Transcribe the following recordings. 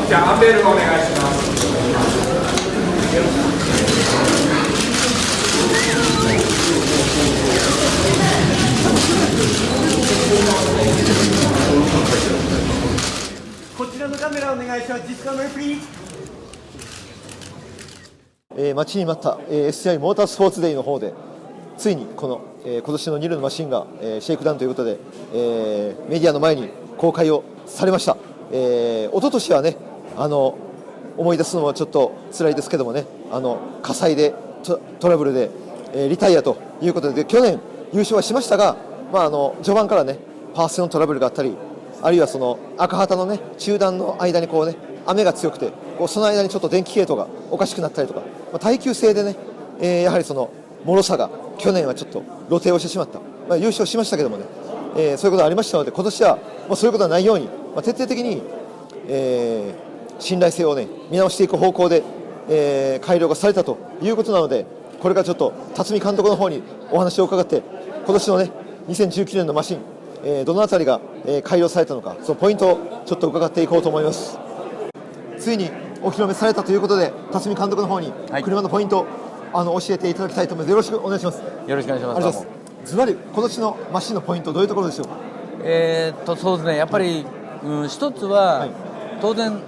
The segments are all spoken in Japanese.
じゃあアンベルお願いします。こちらのカメラお願いします。実カメラプリーズ。待ちに待った、SCI モータースポーツデーの方でついにこの、今年のニルのマシンが、シェイクダウンということで、メディアの前に公開をされました。一昨年はね思い出すのはちょっと辛いですけどもね、火災でトラブルで、リタイアということで、去年優勝はしましたが、序盤からねパースのトラブルがあったり、あるいはその赤旗のね中段の間にこうね雨が強くて、その間にちょっと電気系統がおかしくなったりとか、耐久性でね、やはりその脆さが去年はちょっと露呈をしてしまった、優勝しましたけどもね、そういうことがありましたので、今年はそういうことがないように、徹底的に、信頼性をね見直していく方向で、改良がされたということなので、これからちょっと辰巳監督の方にお話を伺って、今年のね2019年のマシン、どのあたりが、改良されたのか、そのポイントをちょっと伺っていこうと思います。ついにお披露目されたということで、辰巳監督の方に車のポイント、教えていただきたいと思います。よろしくお願いします。よろしくお願いします。ありがとうございます。ずばり今年のマシンのポイント、どういうところでしょうか。そうですね、やっぱり、一つは、当然、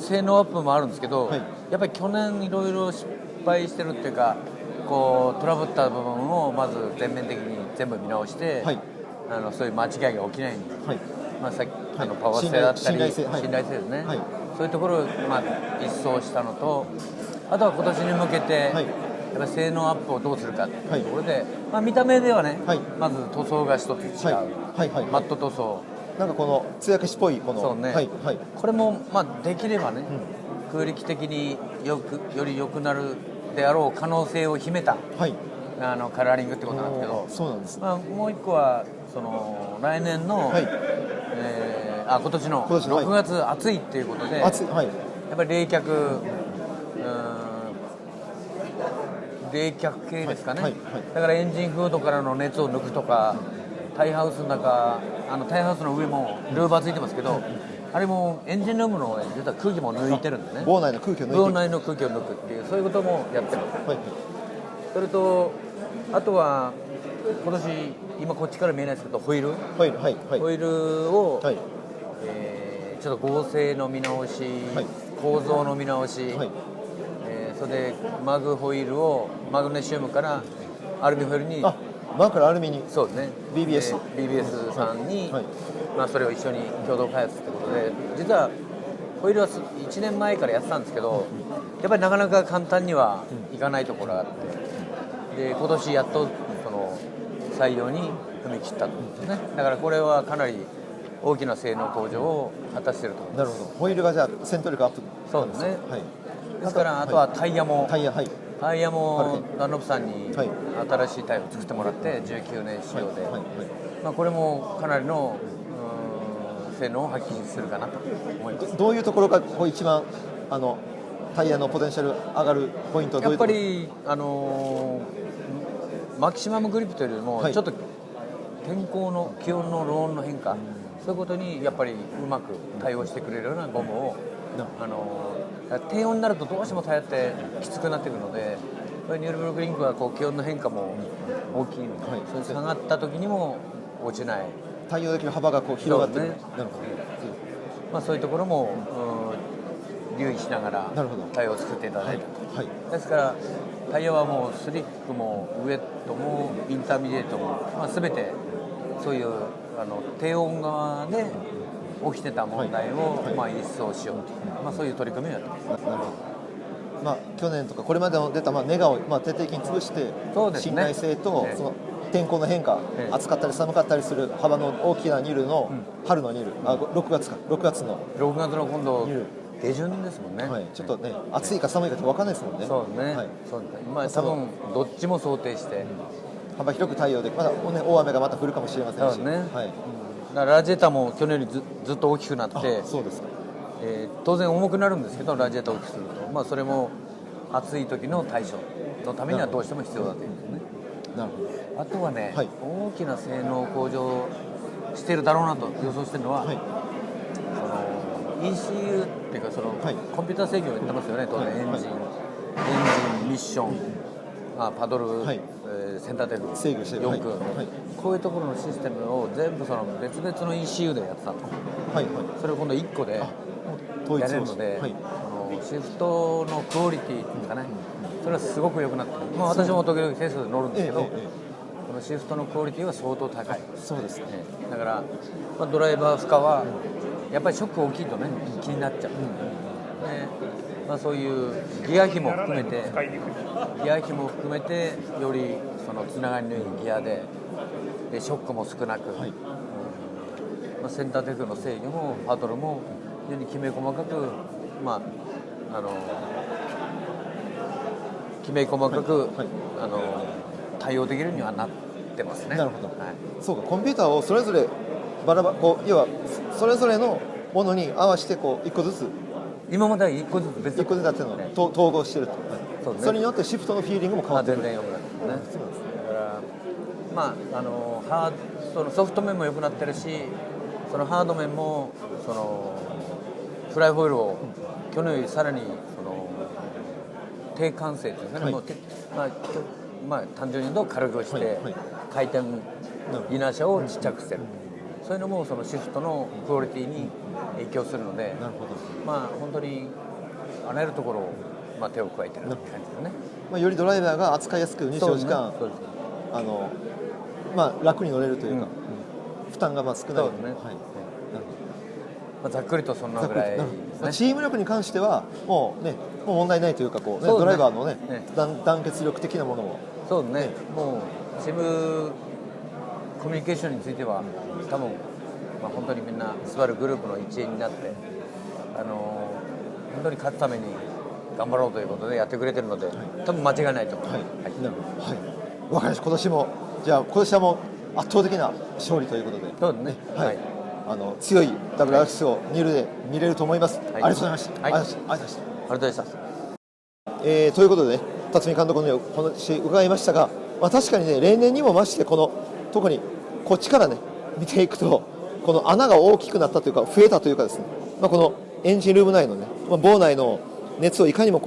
性能アップもあるんですけど、やっぱり去年いろいろ失敗してるっていうか、こうトラブった部分をまず全面的に全部見直して、そういう間違いが起きないように、さっきパワー性だったり信頼性ですね、そういうところを、一掃したのと、あとは今年に向けて、やっぱり性能アップをどうするかというところで、見た目ではね、まず塗装が一つ違う、マット塗装、なんかこの艶消しっぽいこの、そうね、これもできればね、空力的により良くなるであろう可能性を秘めた、カラーリングってことなんですけど、そうなんです、もう一個はその来年の、今年の6月暑いっていうことで、やっぱり冷却系ですかね、だからエンジンフードからの熱を抜くとか、タイハウスの中、タイハウスの上もルーバーついてますけど、あれもエンジンルームの実は空気も抜いてるんですね。房内の空気を抜くっていう、そういうこともやってます。それとあとは今年、今こっちから見えないですけど、ホイールを、ちょっと合成の見直し、構造の見直し、それでマグホイールをマグネシウムからアルミホイールに、マグからアルミに、そうですね、BBS さんに、それを一緒に共同開発ということで、実はホイールは1年前からやってたんですけど、やっぱりなかなか簡単にはいかないところがあって、で今年やっとその採用に踏み切ったとですね。だからこれはかなり大きな性能向上を果たしていると思います。なるほど。ホイールがじゃあ戦闘力アップ。そうですね。ですからあとはタイヤもダンロップさんに新しいタイヤを作ってもらって19年仕様で、これもかなりの性能を発揮するかなと思います。どういうところが一番タイヤのポテンシャル上がるポイントはどういうところ？やっぱりマキシマムグリップというよりも、ちょっと天候の気温のローンの変化、そういうことにやっぱりうまく対応してくれるようなゴムを、低温になるとどうしてもタイヤってきつくなってくるので、ニュールブルクリンクは気温の変化も大きいので、それ下がった時にも落ちない、対応できる幅が広がってる。そういうところも留意しながらタイヤを作っていただいた、ですからタイヤはもうスリックもウエットもインターミディエートも、全てそういう低温側で起きてた問題を、一掃しようという、そういう取り組みをやってます。なるほど。去年とかこれまでの出たネガを徹底的に潰して、信頼性とその天候の変化、暑かったり寒かったりする幅の大きなニルの、春のニル、6月の今度下旬ですもんね。ちょっとね、暑いか寒いかって分かんないですもんね。そうね。多分どっちも想定して、幅広く対応できる。大雨がまた降るかもしれませんし。ラジエーターも去年よりずっと大きくなって、そうですか。当然重くなるんですけど、ラジエーターを大きくすると、それも暑い時の対処のためにはどうしても必要だというんですね。なるほど。あとはね、大きな性能向上しているだろうなと予想しているのは、ECU っていうかその、はいコンピューター制御をやってますよね当然、はいエンジン、ミッション、パドル、はいセンターテーブル、制御してる四駆、はいはいこういうところのシステムを全部その別々の ECU でやってたの。はいはいそれを今度1個で統一やれるので、はいそのシフトのクオリティっていうんですかね、それはすごく良くなってる、私も時々テストで乗るんですけど、このシフトのクオリティは相当高い、そうですね。だから、ドライバー負荷はやっぱりショック大きいとね気になっちゃう、でそういうギア比も含めてよりそのつながりのいいギアでショックも少なく、はいセンターテクの制御もパドルも非常にきめ細かく、きめ細かく、はい対応できるようにはなってますね。なるほどはい、そうか、コンピューターをそれぞれバラバラこう要はそれぞれのものに合わせてこう一個ずつ今までは1個ずつ別一個ずつやってるのをと統合してると、はいそうねそれによってシフトのフィーリングも変わってる。全然良くなってるね。そうなんですね。だからそのソフト面も良くなってるし、そのハード面もそのフライホイールを去年よりさらにその低管性というかね、はいもう単純に言うと軽くして、はいはい回転イナーシャをちっちゃくしてる、そういうのもそのシフトのクオリティに影響するので、なるほど。本当にあらゆるところを、手を加えてる感じですね。よりドライバーが扱いやすく入賞時間、そうですね楽に乗れるというか、負担が少ない。そうですねはい。なるほど。ざっくりとそんなぐらいなるですね。ほどチーム力に関してはもう問題ないというかこう、ねそうですねドライバーのねね団結力的なものもそうですね、もうチームコミュニケーションについては多分、本当にみんなスバルグループの一員になって本当に勝つために頑張ろうということでやってくれてるので、多分間違いないと思います。はい、なるほど、はい、わかりました。今年はもう圧倒的な勝利ということで、そうですね。はい、はい強い WRX をニルで見れると思います。はいありがとうございました。はいありがとうございました。ありがとうございました。ということでね、辰巳監督のお話伺いましたが、確かにね、例年にも増して特にこっちからね見ていくと、この穴が大きくなったというか増えたというかですね、このエンジンルーム内のね、房内の熱をいかにも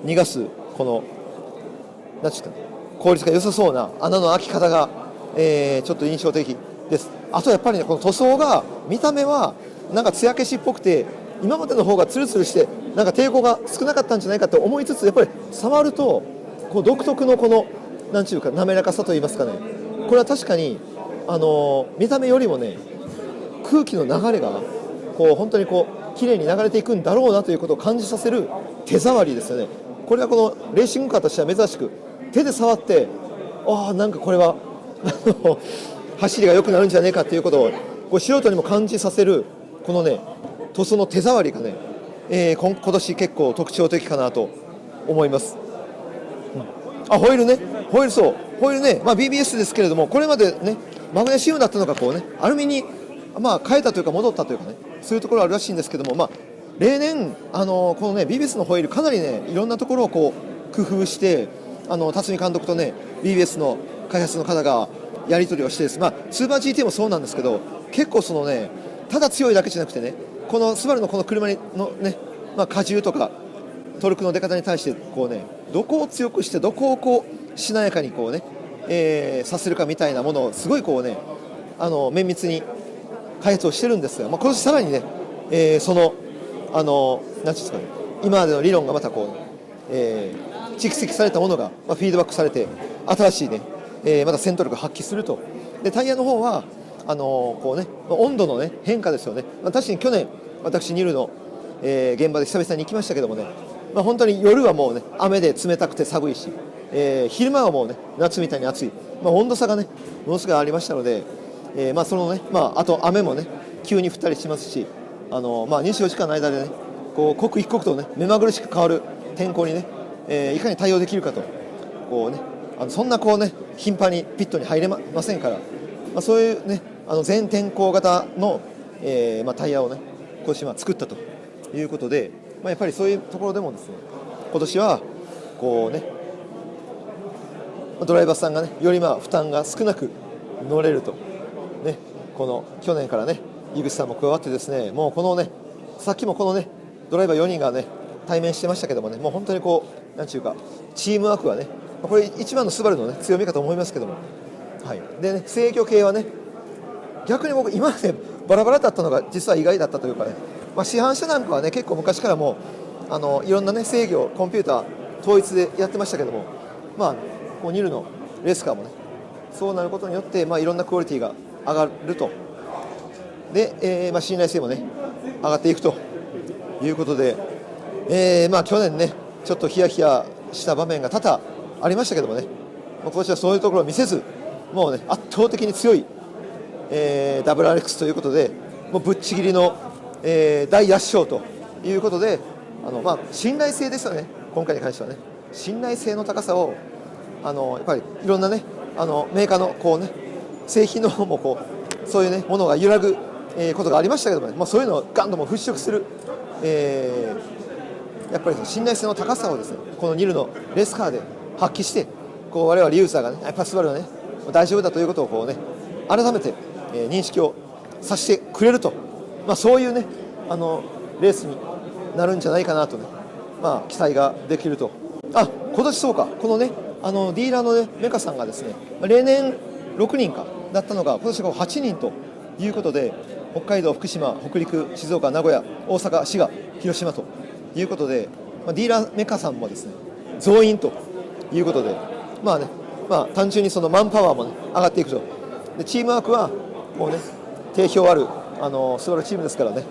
逃がすこのなんていうか効率が良さそうな穴の開き方が、ちょっと印象的です。あとやっぱりね、この塗装が見た目はなんか艶消しっぽくて、今までの方がツルツルしてなんか抵抗が少なかったんじゃないかと思いつつ、やっぱり触ると独特のなんていうか滑らかさといいますかね、これは確かに見た目よりもね、空気の流れが本当に綺麗に流れていくんだろうなということを感じさせる手触りですよね。これはこのレーシングカーとしては珍しく、手で触ってなんかこれは走りが良くなるんじゃないかということを素人にも感じさせるこのね塗装の手触りがね、今年結構特徴的かなと思います。ホイールね、ホイールね、BBS ですけれども、これまでねマグネシウムだったのがアルミに変えたというか戻ったというかね、そういうところあるらしいんですけども、例年このね BBS のホイールかなりねいろんなところを工夫して辰巳監督とね BBS の開発の方がやり取りをしてです、スーパー GT もそうなんですけど、結構ただ強いだけじゃなくてね、このスバルのこの車のね、荷重とかトルクの出方に対してどこを強くしてどこをしなやかにさせるかみたいなものをすごい綿密に開発をしてるんですが、今年さらにね、なんていうんですかね、今までの理論がまた蓄積されたものがフィードバックされて、新しいね、また戦闘力を発揮すると。でタイヤの方は温度のね変化ですよね。確かに去年私ニルの、現場で久々に行きましたけどもね、本当に夜はもうね雨で冷たくて寒いし、昼間はもうね夏みたいに暑い、温度差がねものすごいありましたので、そのねあと雨もね急に降ったりしますし、24時間の間でね刻一刻とね目まぐるしく変わる天候にね、いかに対応できるかとそんな頻繁にピットに入れませんから、そういうね全天候型の、タイヤをね今年作ったということで、やっぱりそういうところでもですね、今年はドライバーさんがねより負担が少なく乗れるとね、この去年からね井口さんも加わってですね、もうこのねさっきもこのねドライバー4人がね対面してましたけどもね、もう本当にこうなんていうかチームワークはね、これ一番のスバルの、ね、強みかと思いますけども、はい、でね制御系はね逆に僕今までバラバラだったのが実は意外だったというかね、市販車なんかはね結構昔からもいろんなね制御コンピューター統一でやってましたけども、こうニルのレースカーもねそうなることによって、いろんなクオリティが上がるとで、信頼性もね上がっていくということで、去年ねちょっとヒヤヒヤした場面が多々ありましたけどもね、今年はそういうところを見せずもうね圧倒的に強い、WRX ということでもうぶっちぎりの、大圧勝ということで信頼性ですよね。今回に関してはね信頼性の高さをやっぱりいろんなねメーカーのこうね製品の方もこうそういうねものが揺らぐ、ことがありましたけどもね、そういうのをガンとも払拭する、やっぱり信頼性の高さをですねこのニルのレースカーで発揮してこう我々ユーザーがねやっぱりスバルはね大丈夫だということをこうね改めて、認識をさせてくれると、そういうねレースになるんじゃないかなとね、期待ができると。今年そうかこのねディーラーの、ね、メカさんがですね例年6人かだったのが今年が8人ということで北海道、福島、北陸、静岡、名古屋、大阪、滋賀、広島ということで、ディーラーメカさんもですね増員ということで単純にそのマンパワーも、ね、上がっていくとでチームワークはもうね定評ある素晴らしいチームですからね、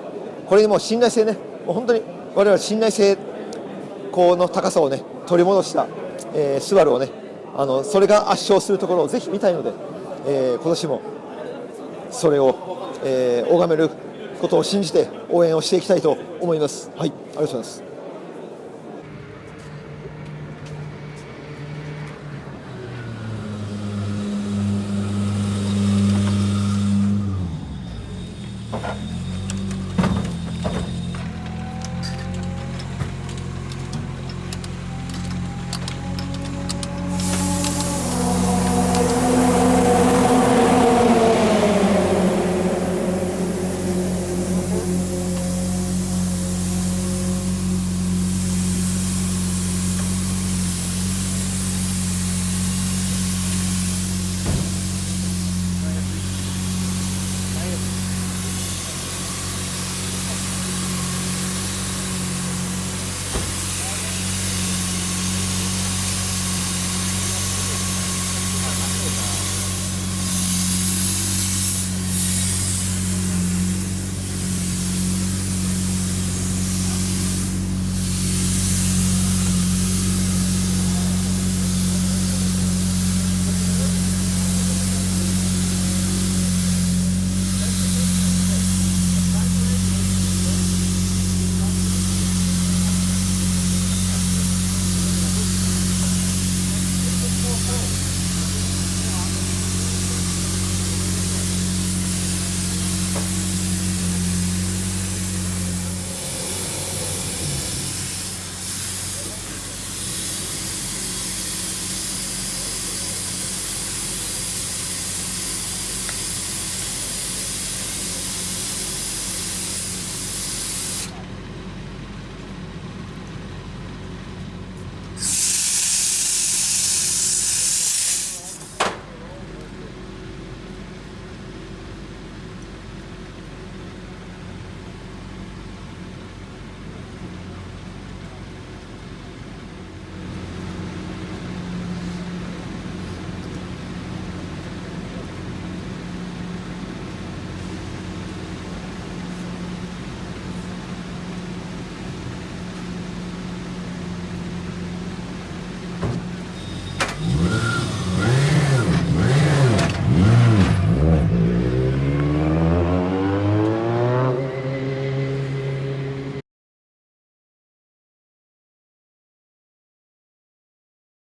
これにもう信頼性ねもう本当に我々信頼性この高さをね取り戻した、スバルをねそれが圧勝するところをぜひ見たいので、今年もそれを、拝めることを信じて応援をしていきたいと思います。はい、ありがとうございます。